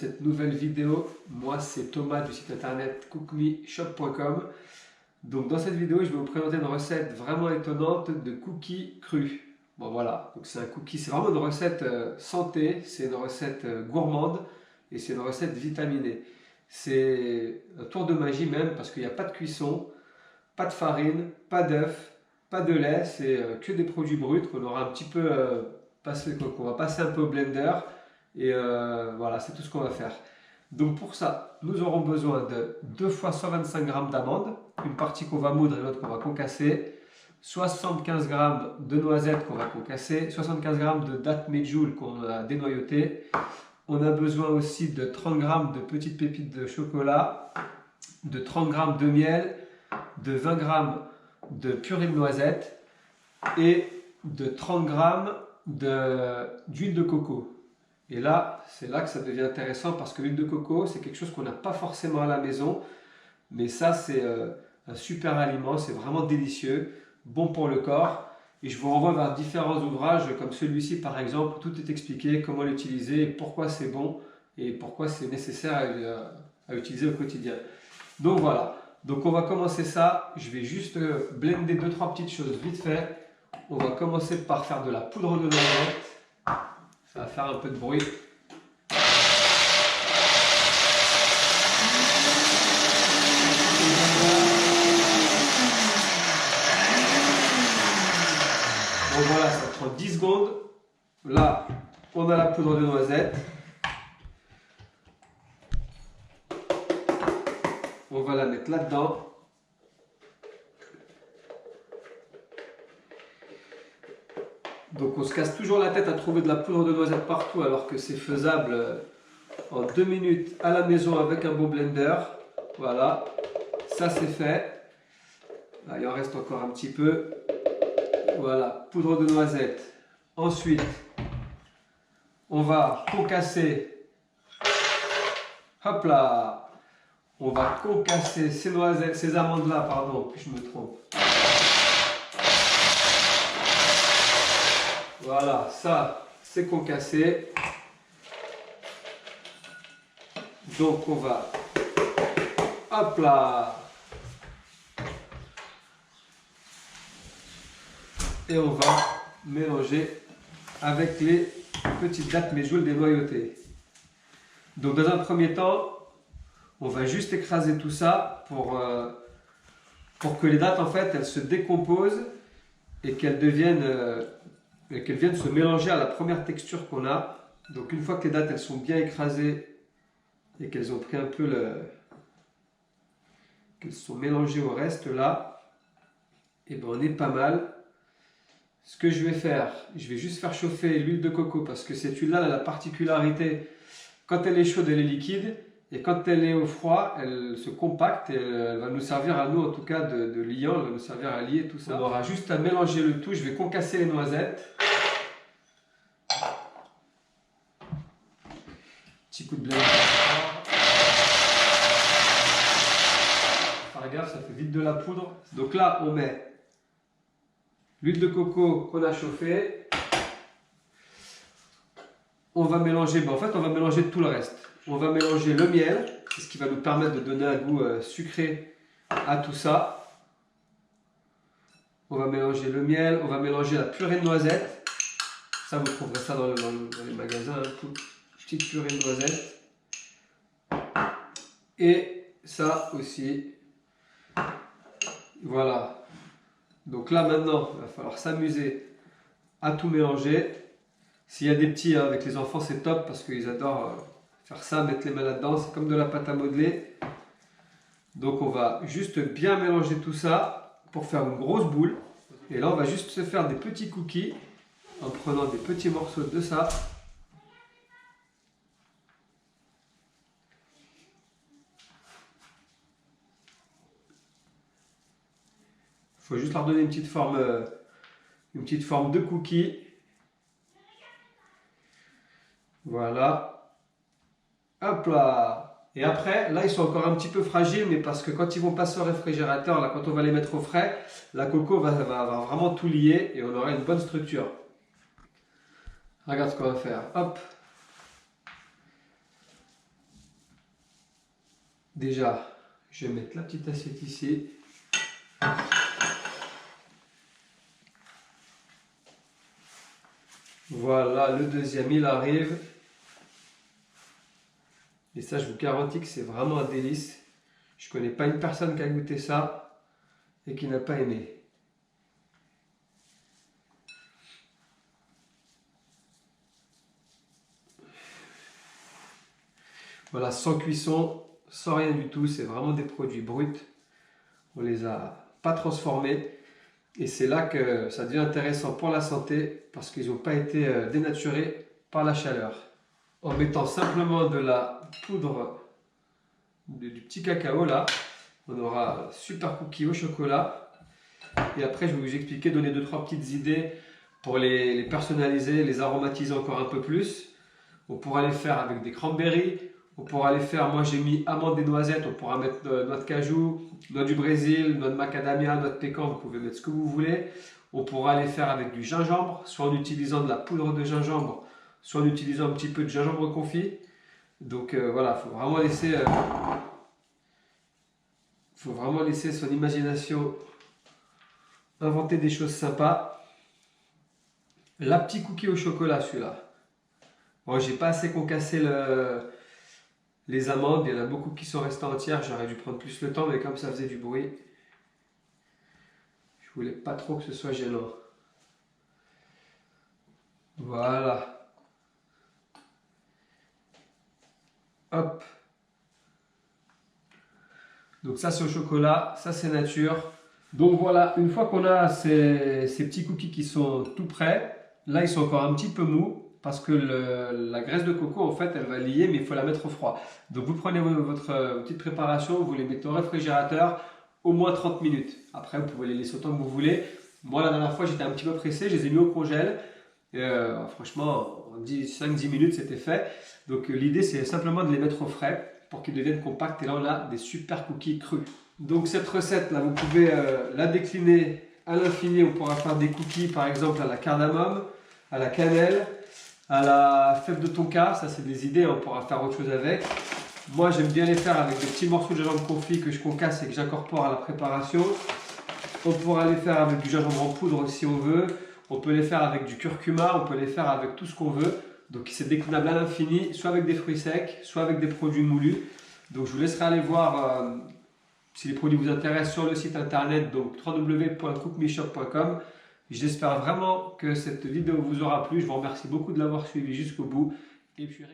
cette nouvelle vidéo. Moi c'est Thomas du site internet cookmeshop.com. Donc dans cette vidéo je vais vous présenter une recette vraiment étonnante de cookies crus. Bon voilà, donc c'est un cookie, c'est vraiment une recette santé, c'est une recette gourmande et c'est une recette vitaminée. C'est un tour de magie même parce qu'il n'y a pas de cuisson, pas de farine, pas d'œuf, pas de lait, c'est que des produits bruts qu'on aura un petit peu qu'on va passer un peu au blender et voilà, c'est tout ce qu'on va faire. Donc pour ça, nous aurons besoin de 2 fois 125 g d'amandes, une partie qu'on va moudre et l'autre qu'on va concasser, 75 g de noisettes qu'on va concasser, 75 g de dattes medjool qu'on a dénoyautées. On a besoin aussi de 30 g de petites pépites de chocolat, de 30 g de miel, de 20 g de purée de noisettes et de 30 g d'huile de coco. Et là, c'est là que ça devient intéressant parce que l'huile de coco, c'est quelque chose qu'on n'a pas forcément à la maison. Mais ça, c'est un super aliment, c'est vraiment délicieux, bon pour le corps. Et je vous renvoie vers différents ouvrages comme celui-ci par exemple, où tout est expliqué, comment l'utiliser, pourquoi c'est bon et pourquoi c'est nécessaire à utiliser au quotidien. Donc voilà, donc on va commencer ça. Je vais juste blender 2-3 petites choses vite fait. On va commencer par faire de la poudre de noisette. Ça va faire un peu de bruit. Donc voilà, ça prend 10 secondes. Là, on a la poudre de noisette. On va la mettre là-dedans. Donc on se casse toujours la tête à trouver de la poudre de noisette partout alors que c'est faisable en 2 minutes à la maison avec un beau blender. Voilà, ça c'est fait. Là, il en reste encore un petit peu. Voilà, poudre de noisette. Ensuite, on va concasser. Hop là. On va concasser ces noisettes, ces amandes là, pardon, je me trompe. Voilà, ça c'est concassé. Donc on va, hop là, et on va mélanger avec les petites dattes medjool dénoyautées. Donc dans un premier temps, on va juste écraser tout ça pour que les dattes en fait elles se décomposent et qu'elles viennent se mélanger à la première texture qu'on a. Donc une fois que les dattes elles sont bien écrasées et qu'elles ont pris un peu qu'elles sont mélangées au reste là, et ben on est pas mal. Ce que je vais faire, je vais juste faire chauffer l'huile de coco parce que cette huile là elle a la particularité, quand elle est chaude elle est liquide et quand elle est au froid elle se compacte et elle va nous servir à nous en tout cas de liant, elle va nous servir à lier tout ça. On aura juste à mélanger le tout. Je vais concasser les noisettes. Petit coup de blender. Faire gaffe, ça fait vite de la poudre. Donc là, on met l'huile de coco qu'on a chauffée. On va mélanger, en fait, on va mélanger tout le reste. On va mélanger le miel, c'est ce qui va nous permettre de donner un goût sucré à tout ça. On va mélanger le miel, on va mélanger la purée de noisettes. Ça, vous trouverez ça dans les magasins, hein, petite purée de noisettes. Et ça aussi. Voilà. Donc là maintenant, il va falloir s'amuser à tout mélanger. S'il y a des petits, hein, avec les enfants, c'est top parce qu'ils adorent faire ça, mettre les mains là-dedans. C'est comme de la pâte à modeler. Donc on va juste bien mélanger tout ça pour faire une grosse boule. Et là, on va juste se faire des petits cookies en prenant des petits morceaux de ça. Il faut juste leur donner une petite forme de cookie. Voilà. Hop là. Et après, là, ils sont encore un petit peu fragiles, mais parce que quand ils vont passer au réfrigérateur, là, quand on va les mettre au frais, la coco va vraiment tout lier et on aura une bonne structure. Regarde ce qu'on va faire. Hop. Déjà, je vais mettre la petite assiette ici. Voilà, le deuxième, il arrive. Et ça, je vous garantis que c'est vraiment un délice. Je ne connais pas une personne qui a goûté ça et qui n'a pas aimé. Voilà, sans cuisson, sans rien du tout. C'est vraiment des produits bruts. On les a pas transformés. Et c'est là que ça devient intéressant pour la santé parce qu'ils n'ont pas été dénaturés par la chaleur. En mettant simplement de la poudre du petit cacao là, on aura un super cookie au chocolat. Et après, je vais vous expliquer, donner 2-3 petites idées pour les personnaliser, les aromatiser encore un peu plus. On pourra les faire avec des cranberries. On pourra les faire, moi j'ai mis amandes et noisettes, on pourra mettre noix de cajou, noix du Brésil, noix de macadamia, noix de pécan, vous pouvez mettre ce que vous voulez. On pourra les faire avec du gingembre, soit en utilisant de la poudre de gingembre, soit en utilisant un petit peu de gingembre confit. Donc voilà, il faut vraiment laisser son imagination inventer des choses sympas. La petite cookie au chocolat, celui-là. Bon, j'ai pas assez concassé les amandes, il y en a beaucoup qui sont restées entières, j'aurais dû prendre plus le temps, mais comme ça faisait du bruit, je voulais pas trop que ce soit gênant. Voilà. Hop. Donc ça c'est au chocolat, ça c'est nature. Donc voilà, une fois qu'on a ces petits cookies qui sont tout prêts, là ils sont encore un petit peu mous. Parce que la graisse de coco, en fait, elle va lier, mais il faut la mettre au froid. Donc vous prenez votre petite préparation, vous les mettez au réfrigérateur, au moins 30 minutes. Après, vous pouvez les laisser autant que vous voulez. Moi, la dernière fois, j'étais un petit peu pressé, je les ai mis au congèle. Franchement, en 5-10 minutes, c'était fait. Donc l'idée, c'est simplement de les mettre au frais pour qu'ils deviennent compacts. Et là, on a des super cookies crus. Donc cette recette-là, vous pouvez la décliner à l'infini. On pourra faire des cookies, par exemple, à la cardamome, à la cannelle, à la fève de tonka, ça c'est des idées, on pourra faire autre chose avec. Moi j'aime bien les faire avec des petits morceaux de gingembre confit que je concasse et que j'incorpore à la préparation. On pourra les faire avec du gingembre en poudre si on veut. On peut les faire avec du curcuma, on peut les faire avec tout ce qu'on veut. Donc c'est déclinable à l'infini, soit avec des fruits secs, soit avec des produits moulus. Donc je vous laisserai aller voir si les produits vous intéressent sur le site internet, donc www.cookmeshop.com. J'espère vraiment que cette vidéo vous aura plu. Je vous remercie beaucoup de l'avoir suivi jusqu'au bout. Et puis...